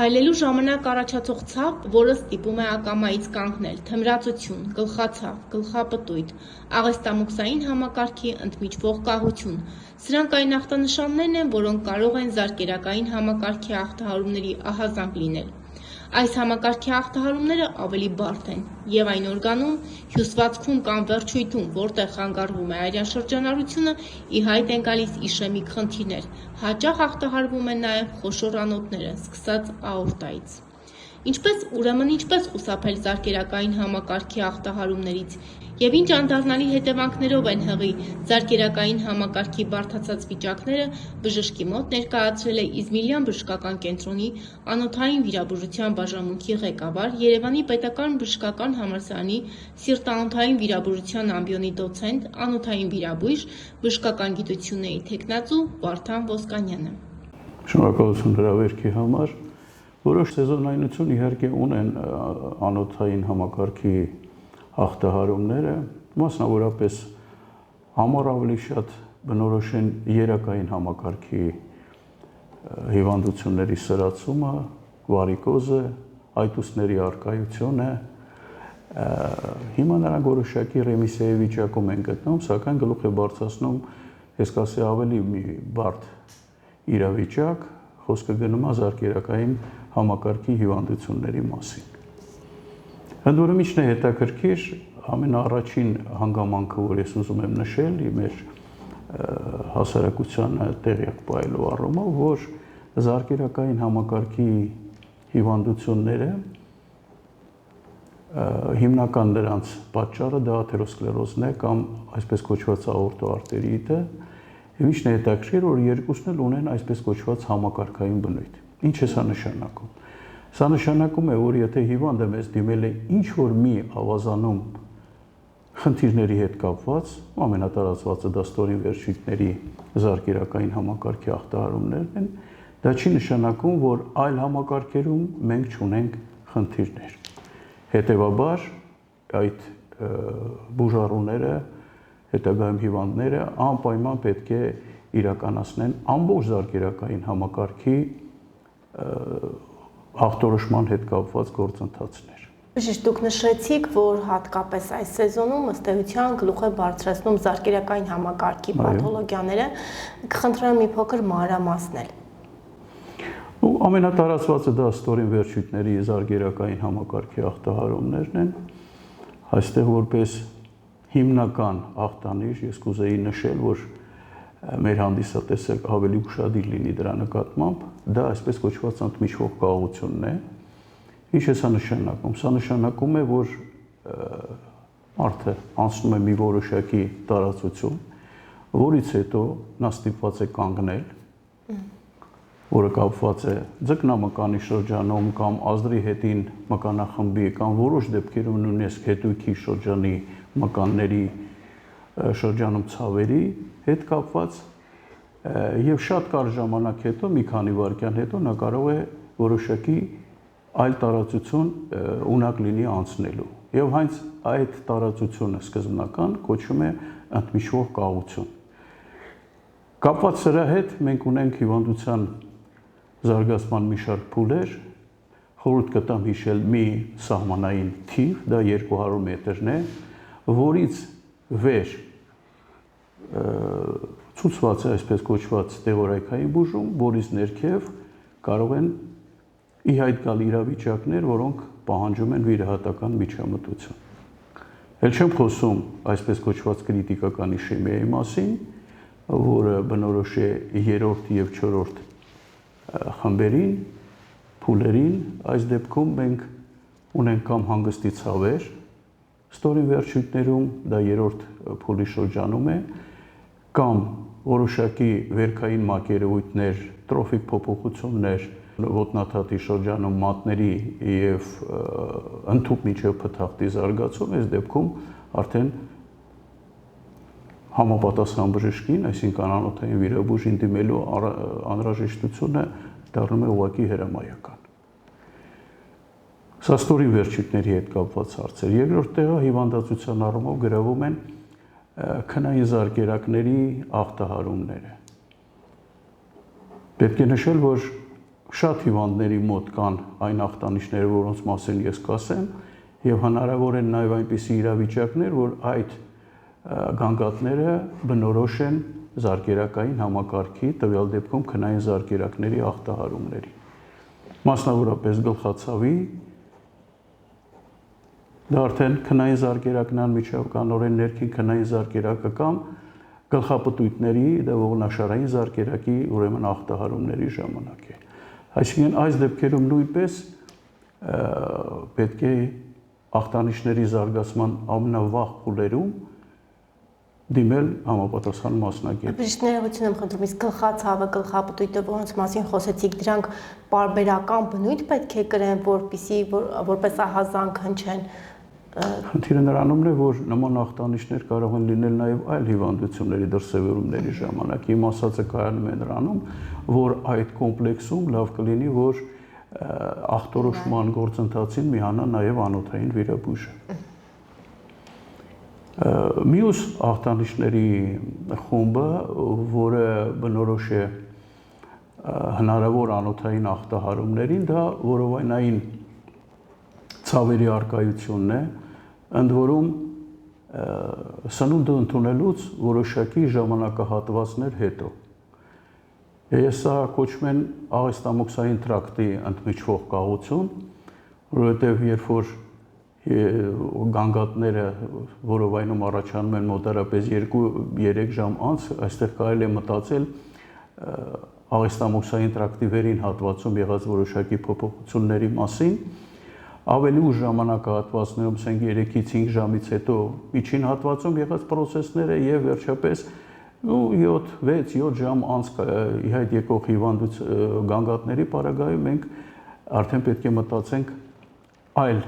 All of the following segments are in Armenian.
Քայլելու ժամանակ առաջացող ցավ, որը ստիպում է ակամայից կանգնել, թմրածություն, գլխացավ, գլխապտույտ, աղեստամոքսային համակարգի ընդմիջվող կահություն, սրանք այն ախտանշաններն են, որոնք կարող են զարկերակային համակարգի ախտահարումների ահազանգ լինել։ Այս համակարգի ախտահարումները ավելի բարդ են, և այն օրգանում, հյուսվածքում կամ վերջույթում, որտեղ խանգարվում է արյան շրջանառությունը, ի հայտ են գալիս իշեմիկ խնդիրներ, հաճախ ախտահարվում են նաև խոշոր անոթները, սկսած աորտայից։ Ինչպես խուսափել զարկերակային համակարգի ախտահարումներից և ինչ անդառնալի հետևանքներով են հղի զարկերակային համակարգի բարդացած վիճակները, բժշկի մոտ ներկայացրել է Իզմիլյան բժշկական կենտրոնի անոթային վիրաբուժության բաժանմունքի ղեկավար, Երևանի պետական բժշկական համալսարանի սիրտանոթային վիրաբուժության ամբիոնի դոցենտ, անոթային վիրաբույժ, բժշկական գիտությունների թեկնածու Վարդան Ոսկանյանը։ Շնորհակալություն հրավերքի համար։ Որոշ սեզոնայնություն իհարկե ունեն անոթային համակարգի ախտահարումները, մասնավորապես համար ավելի շատ բնորոշ են երակային համակարգի հիվանդությունների սրացումը, վարիկոզը, այտուսների առկայությունը։ Հիմա նրանք որոշակի ռեմիսիայի վիճակում են գտնում, սակայն գլուխ է բարձրացնում, ես կասեի, ավելի մի բարդ իրավիճակ, խոսքը գնում է զարկերակային համակարգի հիվանդությունների մասին։ Ընդ որում ինչն է հետաքրքիր, ամենաառաջին հանգամանքը, որ ես ուզում եմ նշել, մեր հասարակությանը տեղյակ պահելու առումով, որ զարկերակային համակարգի հիվանդությունները հիմնական նրանց պատճառը դա աթերոսկլերոզն է կամ այսպես կոչված աորտոարտերիտը, եւ ինչն է հետաքրքիր, որ երկուսն էլ ունեն այսպես կոչված համակարգային բնույթ։ Ինչ է սա նշանակում։ Սա նշանակում է, որ եթե հիվանդը մեզ դիմել է ինչ-որ մի ավազանում խնդիրների հետ կապված, ամենատարածվածը դա ստորին վերջույթների զարկերակային համակարգի ախտահարումներն են, դա չի նշանակում, որ այլ համակարգերում մենք չունենք խնդիրներ։ Հետևաբար այդ բուժառուները, հետագայում հիվանդները անպայման պետք է իրականացնեն ամբողջ զարկերակային համակարգի ախտորոշման հետ կապված գործընթացներ։ Բժիշկ, դուք նշեցիք, որ հատկապես այս սեզոնում ըստ էության գլուխ է բարձրացնում զարկերակային համակարգի պաթոլոգիաները, կխնդրեմ մի փոքր մանրամասնել։ Ամենատարածվածը դա ստորին վերջույթների զարկերակային համակարգի ախտահարումներն են։ Այստեղ որպես հիմնական ախտանիշ ես կուզեի նշել, որ մեր հանդիսատեսը ավելի ուշադիր լինի դրա նկատմամբ, դա այսպես կոչված ընդմիջվող կաղությունն է։ Ինչ է սա նշանակում։ Սա նշանակում է, որ մարդը անցնում է մի որոշակի տարածություն, որից հետո նա ստիպված է կանգնել, որը կապված է ձկնամկանի շրջանում կամ ազդրի հետին մկանախմբի կամ որոշ դեպքերում նույնիսկ հետույքի շրջանի մկանների շրջանում ցավերի հետ կապված եւ շատ կարճ ժամանակ հետո, մի քանի վայրկյան հետո նա կարող է որոշակի այլ տարածություն ունակ լինի անցնելու եւ հենց այդ տարածությունը սկզբնական կոչվում է ընդմիջվող կաղություն։ Կապված սրա հետ մենք ունենք հիվանդության զարգացման մի շարք փուլեր, խորհուրդ կտամ հիշել մի սահմանային թիվ, դա 200 մետրն է, որից վեր ցուցված է այսպես կոչված դեղորայքային բուժում, որից ներքև կարող են ի հայտ գալ իրավիճակներ, որոնք պահանջում են վիրահատական միջամտություն։ Էլ չեմ խոսում այսպես կոչված կրիտիկական իշեմիայի մասին, որը բնորոշ է 3-րդ եւ 4-րդ խմբերին, փուլերին, այս դեպքում մենք ունենք կամ հանգստի ցավեր, ստորին վերջույթներում, դա 3-րդ փուլի շրջանում է, կամ որոշակի վերքային մակերևույթներ, տրոֆիկ փոփոխություններ, ոտնաթաթի շրջանում մատների եւ ընդհուպ միջև փթախտի զարգացում, այս դեպքում արդեն համապատասխան բժշկին, այսինքն անոթային վիրաբույժին դիմելու անհրաժեշտությունը դառնում է ուղղակի հրամայական։ Սա ստորին վերջույթների հետ կապված հարցեր։ Երկրորդ տեղը հիվանդացության առումով գրավում են քնային զարկերակների ախտահարումները։ Պետք է նշել, որ շատ հիվանդների մոտ կան այն ախտանիշները, որոնց մասին ես կասեմ, եւ հնարավոր են նաեւ այնպիսի իրավիճակներ, որ այդ գանգատները բնորոշ են զարկերակային համակարգի, տվյալ դեպքում քնային զարկերակների ախտահարումների։ Մասնավորապես գլխացավի, դա արդեն քնային զարկերակն անմիջականորեն ներքին քնային զարկերակը կամ գլխապտույտների, դա ողնաշարային զարկերակի ուրեմն ախտահարումների ժամանակ է։ Այսինքն այս դեպքերում նույնպես պետք է ախտանիշների զարգացման ամենավաղ փուլերում դիմել համապատասխան մասնագետ։ Բժիշկներություն եմ խնդրում, իսկ գլխացավը, գլխապտույտը, որոնց մասին խոսեցիք, դրանք պարբերական բնույթ պետք է կրեն, որպեսզի որպես ահազանգ հնչեն։ Խնդիրը նրանումն է, որ նման ախտանիշներ կարող են լինել նաև այլ հիվանդությունների դրսևորումների ժամանակ։ Իմ ասածը կայանում է նրանում, որ այդ կոմպլեքսում լավ կլինի, որ ախտորոշման գործընթացին միանա նաև անոթային վիրաբույժը։ Մյուս ախտանիշների խումբը, որը բնորոշ է հնարավոր անոթային ախտահարումներին, դա որովայնային ցավերի առկայությունն է, ընդ որում սնունդը ընդունելուց որոշակի ժամանակահատվածներ հետո։ Սա կոչվում են աղեստամոքսային տրակտի ընդմիջվող կաղություն, որովհետև երբ որ գանգատները որովայնում առաջանում են մոտարապես 2-3 ժամ անց, այստեղ կարելի է մտածել աղեստամոքսային տրակտի վերին հատվածում եղած որոշակի փոփոխությունների մասին, ավելի ուշ ժամանակահատվածներում, ասենք 3-ից 5 ժամից հետո միջին հատվածում եղած պրոցեսները եւ վերջապես 7-6-7 ժամ անց ի հայտ եկող գանգատների պարագայում մենք արդեն պետք է մտածենք այլ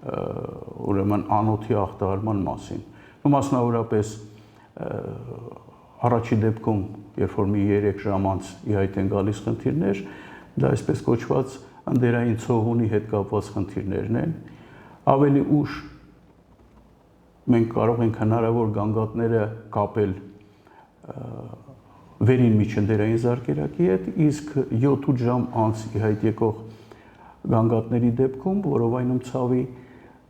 ուրեմն անոթի ախտահարման մասին։ Մասնավորապես առաջի դեպքում, երբ որ մի 3 ժամ անց ի հայտ են գալիս խնդիրներ, դա այսպես կոչված անդերային ցողունի հետ կապված խնդիրներն են։ Ավելի ուշ մենք կարող ենք հնարավոր գանգատները կապել վերին միջնդերային զարկերակի հետ, իսկ 7-8 ժամ անց ի հայտ եկող գանգատների դեպքում որովայնում ցավի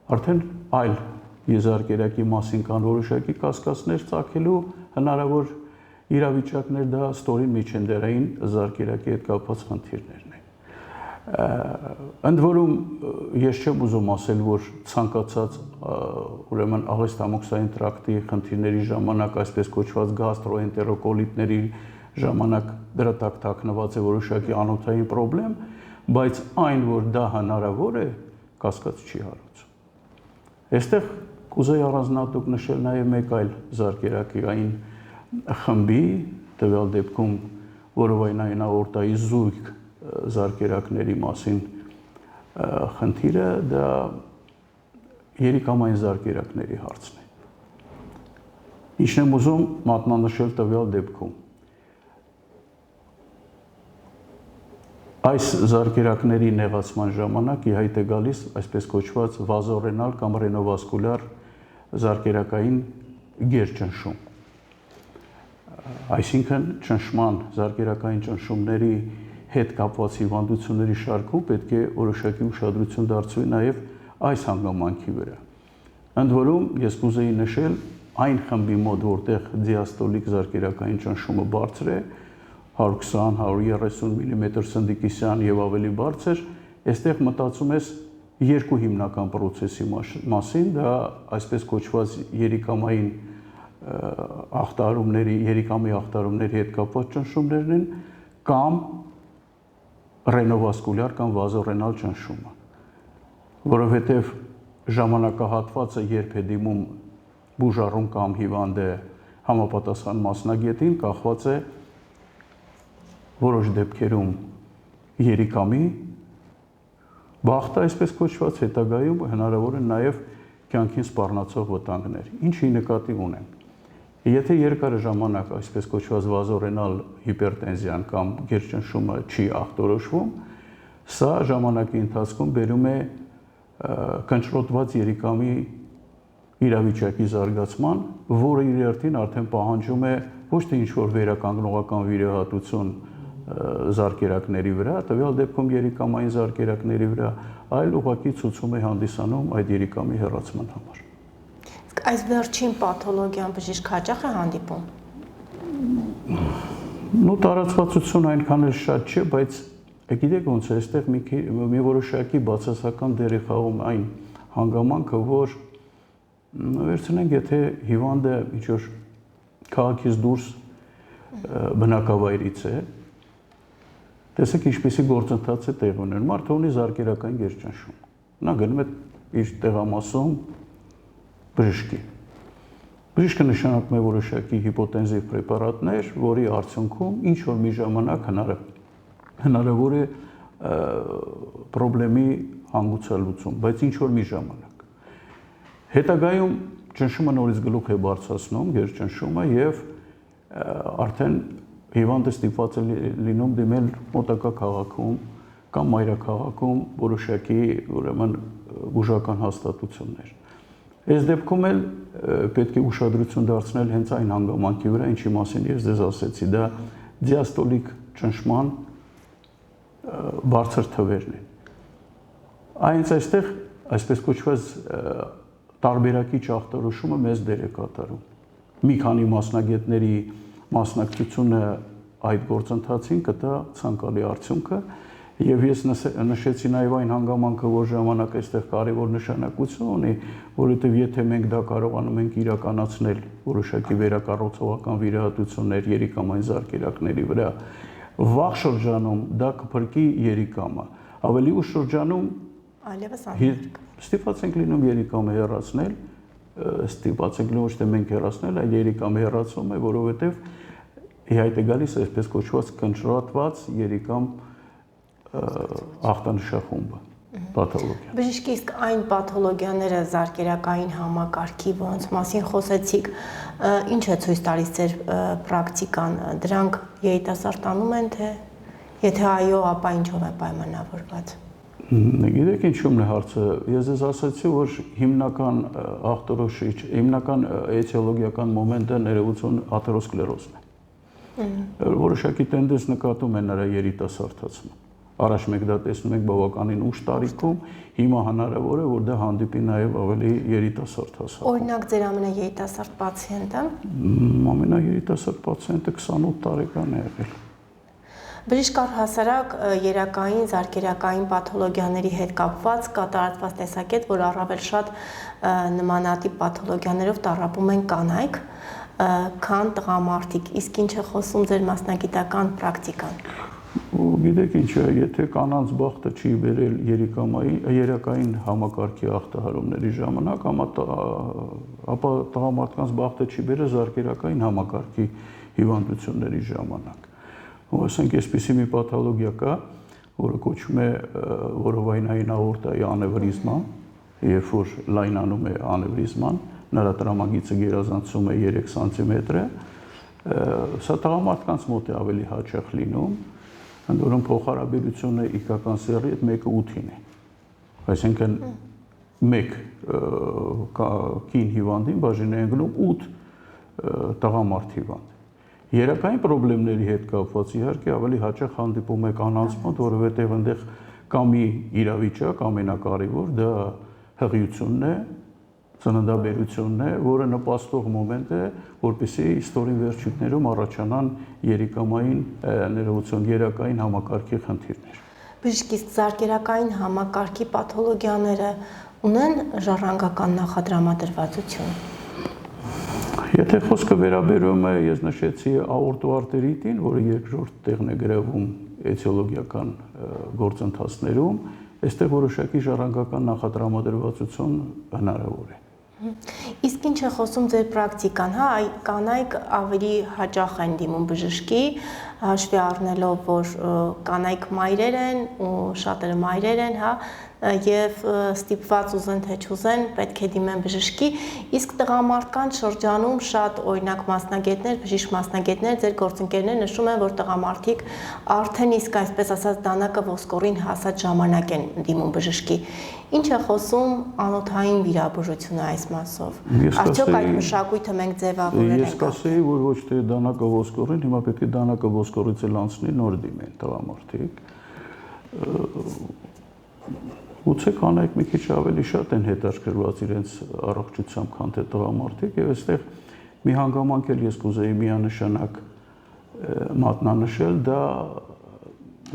արդեն այլ եզարկերակի մասին կան որոշակի կասկածներ ծագելու հնարավոր իրավիճակներ, դա ստորին միջնդերային զարկերակի հետ կապված խնդիրներն են։ Ընդ որում ես չեմ ուզում ասել, որ ցանկացած ուրեմն աղեստամոքսային տրակտի խնդիրների ժամանակ, այսպես կոչված գաստրոենտերոկոլիտների ժամանակ դրա տակ թաքնված է որոշակի անոթային խնդրեմ, բայց այն, որ դա հնարավոր է, կասկած չի հարուցում։ Այստեղ կուզեի առանձնահատուկ նշել նաև մեկ այլ զարկերակային խմբի, տվյալ դեպքում որովայնային աորտայի զույգ զարկերակների մասին խնդիրը, դա երիկամային զարկերակների հարցն է։ Ինչն եմ ուզում մատնանշել տվյալ դեպքում։ Այս զարկերակների նեղացման ժամանակ ի հայտ է գալիս այսպես կոչված վազոռենալ կամ ռենովասկուլյար զարկերակային գերճնշում։ Այսինքն ճնշման, զարկերակային ճնշումների հետ կապված հիվանդությունների շարքում պետք է որոշակի ուշադրություն դարձվի նաև այս հանգամանքի վրա։ Ընդ որում ես կուզեի նշել այն խմբի մոտ, որտեղ դիաստոլիկ զարկերակային ճնշումը բարձր է, 120-130 մմ սնդիկիսյան եւ ավելի բարձր, այստեղ մտածում ես երկու հիմնական պրոցեսի մասին, դա այսպես կոչված երիկամային ախտահարումների, երիկամի ախտահարումների հետ կապված ճնշումներն են կամ ռենովասկուլյար կամ վազոռենալ ճնշումը, որովհետև ժամանակահատվածը երբ է դիմում բուժառում կամ հիվանդը համապատասխան մասնագետին, կախված է որոշ դեպքերում երիկամի բախտը, այսպես կոչված, հետագայում հնարավոր են նաև կյանքին սպառնացող վտանգներ։ Ինչի նկատի ունեմ։ Եթե երկար ժամանակ այսպես կոչված վազոռենալ հիպերտենզիան կամ գերճնշումը չի ախտորոշվում, սա ժամանակի ընթացքում բերում է կնճռոտված երիկամի իրավիճակի զարգացման, որը իր հերթին արդեն պահանջում է ոչ թե ինչ-որ վերականգնողական վիրահատություն զարկերակների վրա, տվյալ դեպքում երիկամային զարկերակների վրա, այլ ուղղակի ցուցում է հանդիսանում այդ երիկամի հեռացման համար։ Իսկ այս վերջին պաթոլոգիան բժիշկ հաճախ է հանդիպում։ Տարածվածությունը այնքան էլ շատ չէ, բայց գիտեք ոնց է, այստեղ մի որոշակի բացասական դեր է խաղում այն հանգամանքը, որ վերցնենք, եթե հիվանդը ինչ-որ քաղաքից դուրս բնակավայրից է, տեսեք ինչպիսի գործընթաց է տեղ ունենում, մարդը ունի զարկերակային գերճնշում, նա գնում է իր տեղամասում բժշկի։ Բժիշկը նշանակում է որոշակի հիպոտենզիվ պրեպարատներ, որի արդյունքում ինչ-որ մի ժամանակ հնարավոր է պրոբլեմի հանգուցալուծում, բայց ինչ-որ մի ժամանակ։ Հետագայում ճնշումը նորից գլուխ է բարձրացնում, գերճնշումը, եւ արդեն հիվանդը ստիպված է լինում դիմել մոտակա քաղաքում կամ մայրաքաղաքում որոշակի ուրեմն բուժական հաստատություններ։ Այս դեպքում էլ պետք է ուշադրություն դարձնել հենց այն հանգամանքի վրա, ինչի մասին ես ձեզ ասեցի, դա դիաստոլիկ ճնշման բարձր թվերն են։ Այնց այստեղ այսպես կոչված տարբերակիչ ախտորոշումը մեծ դեր է կատարում։ Մի քանի մասնագետների մասնակցությունը այդ գործընթացին կտա ցանկալի արդյունքը, եւ ես նշեցի նաեւ այն հանգամանքը, որ ժամանակը այստեղ կարևոր նշանակություն ունի, որովհետեւ եթե մենք դա կարողանում ենք իրականացնել որոշակի վերակառուցողական վիրահատություններ երիկամային զարկերակների վրա, վաղ շրջանում դա կփրկի երիկամը, ավելի ուշ շրջանում այլևս անհնարին ստիպված ենք լինում երիկամը հեռացնել, ստիպված ենք ոչ թե մենք հեռացնել, այլ երիկամը հեռացում է, որովհետև իհայտ է գալիս այսպես կոչված կնճռատված երիկամ ախտանշախումբը, պաթոլոգիա։ Բժիշկ, իսկ այն պաթոլոգիաները զարկերակային համակարգի, որոնց մասին խոսեցիք, ինչ է ցույց տալիս ձեր պրակտիկան, դրանք երիտասարդանում են, թե եթե այո, ապա ինչով է պայմանավորված։ Գիտեք ինչու՞մն է հարցը։ Ես ձեզ ասացի, որ հիմնական ախտորոշիչ, հիմնական էտիոլոգիական մոմենտը ներողություն աթերոսկլերոզն է։ Որոշակի տենդենս նկատում է նրա երիտասարդացում։ Առաջ մենք դա տեսնում ենք բավականին ուշ տարիքում, հիմա հնարավոր է, որ դա հանդիպի նաև ավելի երիտասարդ հասակում։ Օրինակ ձեր ամենաերիտասարդ պացիենտը։ Ամենաերիտասարդ պացիենտը 28 տարեկան է եղել։ Բժիշկ առհասարակ երակային, զարկերակային պաթոլոգիաների հետ կապված կա տարածված տեսակետ, որ առավել շատ նմանատիպ պաթոլոգիաներով տառապում են կանայք, քան տղամարդիկ, իսկ ինչ է խոսում ձեր մասնագիտական պրակտիկան։ Գիտեք ինչ է, եթե կանանց բախտը չի բերել երակային համակարգի ախտահարումների ժամանակ, ապա տղամարդկանց բախտը չի բերել զարկերակային համակարգի հիվանդությունների ժամանակ։ Ասենք, այսպիսի մի պաթոլոգիա կա, որը կոչվում է որովայնային աորտայի անևրիզմա, երբ որ լայնանում է անևրիզման, նրա տրամագիծը գերազանցում է 3 սանտիմետր, սա տղամարդկանց մոտ է ավելի հաճախ լինում, ընդ որում փոխհարաբերությունը իգական սեռի հետ 1:8-ին է։ Այսինքն մեկ կին հիվանդին բաժին է ընկնում 8 տղամարդ հիվանդ։ Երակային խնդիրների հետ կապված իհարկե ավելի հաճախ հանդիպում է կանանց մոտ, որովհետև այնտեղ կա մի իրավիճակ ամենակարևոր, դա հղիությունն է, ծննդաբերությունն է, որը նպաստող մոմենտ է, որպեսզի ստորին վերջույթներում առաջանան երիկամային ներողություն, երակային համակարգի խնդիրներ։ Բժիշկ, իսկ զարկերակային համակարգի պաթոլոգիաները ունեն ժառանգական նախադրամադրվածություն։ Եթե խոսքը վերաբերում է, ես նշեցի աորտոարտերիտին, որը երկրորդ տեղն է գրավում էտիոլոգիական գործընթացներում, այստեղ որոշակի ժառանգական նախադրամադրվածություն հնարավոր է։ Իսկ ինչ է խոսում ձեր պրակտիկան, հա, կանայք ավելի հաճախ են դիմում բժշկի, հաշվի առնելով, որ կանայք մայրեր են ու շատերը մայրեր են, հա, եւ ստիպված ուզեն թե չուզեն պետք է դիմեն բժշկի, իսկ տղամարդկանց շրջանում շատ օրինակ մասնագետներ, բժիշկ մասնագետներ, ձեր գործընկերներ նշում են, որ տղամարդիկ արդեն իսկ այսպես ասած դանակը ոսկորին հասած ժամանակ են դիմում բժշկի։ Ինչ է խոսում անոթային վիրաբուժությունը այս մասով։ Արդյոք այդ մշակույթը մենք ձևավորել ենք։ Ես կասեի, որ ոչ թե դանակը ոսկորին, հիմա պետք է դանակը ոսկորից էլ անցնի, նոր դիմեն տղամարդիկ։ Գուցե կանայք մի քիչ ավելի շատ են հետաքրքրված իրենց առողջությամբ, քան թե տղամարդիկ, եւ այստեղ մի հանգամանք էլ ես կուզեի միանշանակ մատնանշել, դա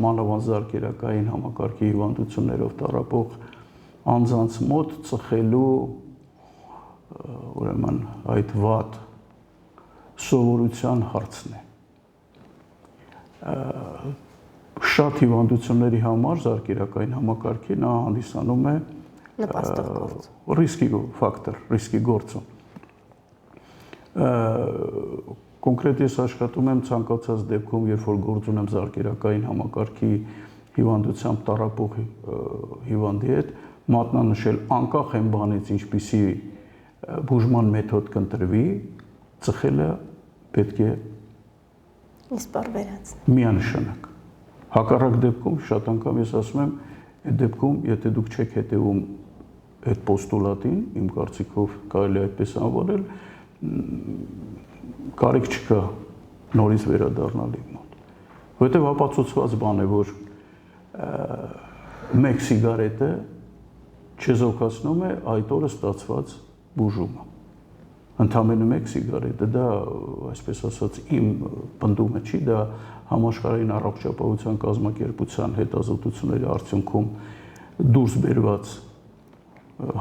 մանավանդ զարկերակային համակարգի հիվանդություններով տառապող անձանց մոտ ծխելու ուրեմն այդ վատ սովորության հարցն է։ Շատ հիվանդությունների համար զարկերակային համակարգի նա հանդիսանում է նպաստող գործ, ռիսկի ֆակտոր, ռիսկի գործոն։ Կոնկրետ ես աշխատում եմ ցանկացած դեպքում, երբ որ գործ ունեմ զարկերակային համակարգի հիվանդությամբ տառապող հիվանդի հետ, մատնանշել անկախ այն բանից, ինչպիսի բուժման մեթոդ կընտրվի, ծխելը պետք է իսպառ վերացնել։ Միանշանակ։ Հակառակ դեպքում շատ անգամ ես ասում եմ, այդ դեպքում, եթե դուք չեք հետևում այդ պոստուլատին, իմ կարծիքով կարելի է այդպես անվանել, կարիք չկա նորից վերադառնալ իմ մոտ։ Որովհետև ապացուցված բան է, որ մեկ սիգարետը չեզոքացնում է այդ օրը ստացված բուժումը։ Ընդամենը մեկ սիգարետը, դա այսպես ասած իմ պնդումը չի, դա համաշխարհային առողջապահության կազմակերպության հետազոտությունների արդյունքում դուրս բերված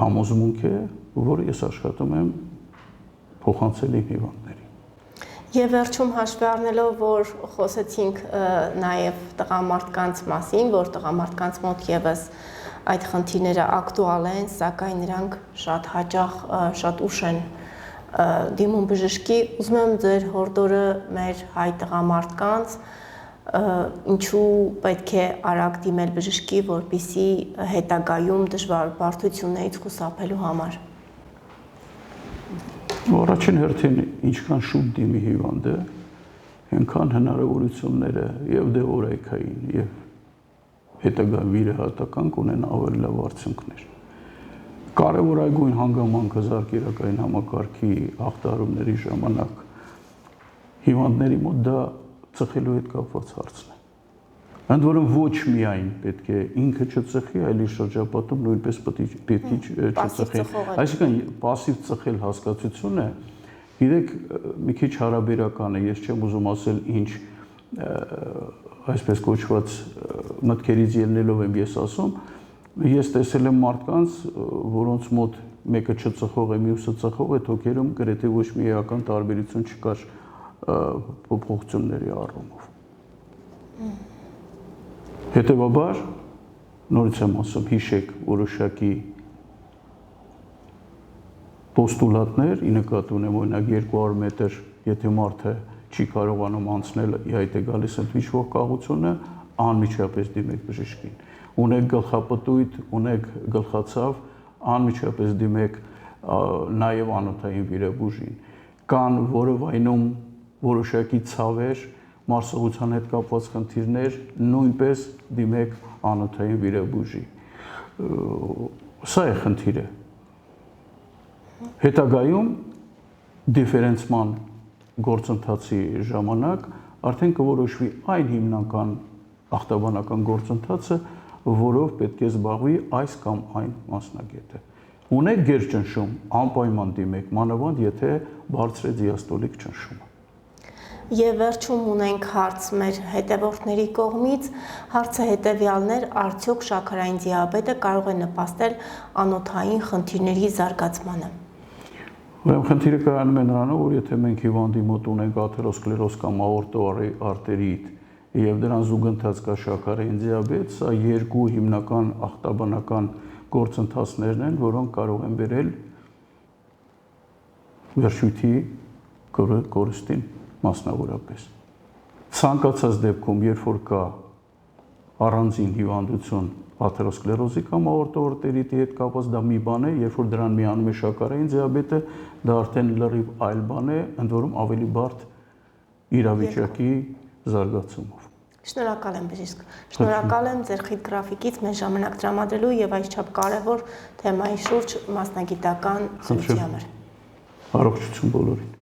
համոզմունք է, որը ես աշխատում եմ փոխանցել իմ հիվանդներին։ Եվ վերջում հաշվի առնելով, որ խոսեցինք նաև տղամարդկանց մասին, որ տղամարդկանց մոտ եւս այդ խնդիրները ակտուալ են, սակայն նրանք շատ հաճախ շատ ուշ են դիմում բժշկի, ուզում եմ ձեր հորդորը մեր հայ տղամարդկանց, ինչու պետք է արագ դիմել բժշկի, որպեսզի հետագայում դժվար բարդություններից խուսափելու համար։ Առաջին հերթին ինչքան շուտ դիմի հիվանդը, այնքան հնարավորությունները եւ դեղորայքային եւ հետագա վիրահատական կունեն ավելի լավ արդյունքներ։ Կարևորագույն հանգամանքը զարկերակային համակարգի ախտարումների ժամանակ հիվանդների մոտ դա ծխելու հետ կապված հարցն է։ Ընդ որում ոչ միայն պետք է ինքը չծխի, այլ իր շրջապատում նույնպես պետք է չծխի։ Այսինքն пассив ծխել հասկացությունը, գիտեք, մի քիչ հարաբերական է, ես չեմ ուզում ասել ինչ այսպես կոչված մտքերից ելնելով եմ ես ասում, ես տեսել եմ մարդկանց, որոնց մոտ մեկը չծխող է, մյուսը ծխող է, թոքերում գրեթե ոչ մի էական տարբերություն չկար փոփոխությունների առումով։ Հետևաբար, նորից եմ ասում, հիշեք որոշակի պոստուլատներ, ի նկատի ունեմ օրինակ 200 մետր, եթե մարդը չի կարողանում անցնել, այդ է գալիս ընդմիջվող կաղությունը, անմիջապես դիմեք բժշկին։ Ունեք գլխապտույտ, ունեք գլխացավ, անմիջապես դիմեք նաև անոթային վիրաբուժին։ Կան որովայնում որոշակի ցավեր, մարսողության հետ կապված խնդիրներ, նույնպես դիմեք անոթային վիրաբուժի։ Սա է խնդիրը։ Հետագայում դիֆերենցման գործընթացի ժամանակ արդեն կորոշվի այն հիմնական ախտաբանական գործընթացը, որով պետք է զբաղվի այս կամ այն մասնագետը։ Ունեք գերճնշում, անպայման դիմեք, մանավանդ եթե բարձր է դիաստոլիկ ճնշումը։ Եվ վերջում ունենք հարց մեր հետևորդների կողմից, հարցը հետևյալներ, արդյոք շաքարային դիաբետը կարող է նպաստել անոթային խնդիրների զարգացմանը։ Ուրեմն խնդիրը կայանում է նրանով, որ եթե մենք հիվանդի մոտ ունենք աթերոսկլերոզ կամ աորտոարտերիտ եւ դրան զուգընթաց կա շաքարային դիաբետ, սա երկու հիմնական ախտաբանական գործընթացներն են, որոնք կարող են բերել վերջույթի կորստին մասնավորապես։ Ցանկացած դեպքում, երբ որ կա առանձին հիվանդություն աթերոսկլերոզի կամ աորտոարտերիտի հետ կապված դա մի բան է, երբ որ դրան միանում է շաքարային դիաբետը, դա արդեն լրիվ այլ բան է, ընդ որում ավելի բարդ իրավիճակի զարգացումով։ Շնորհակալ եմ բժիշկ։ Շնորհակալ եմ ձեր խիտ գրաֆիկից մեզ ժամանակ տրամադրելու եւ այսչափ կարեւոր թեմայի շուրջ մասնագիտական զրույցի համար։ Առողջություն բոլորին։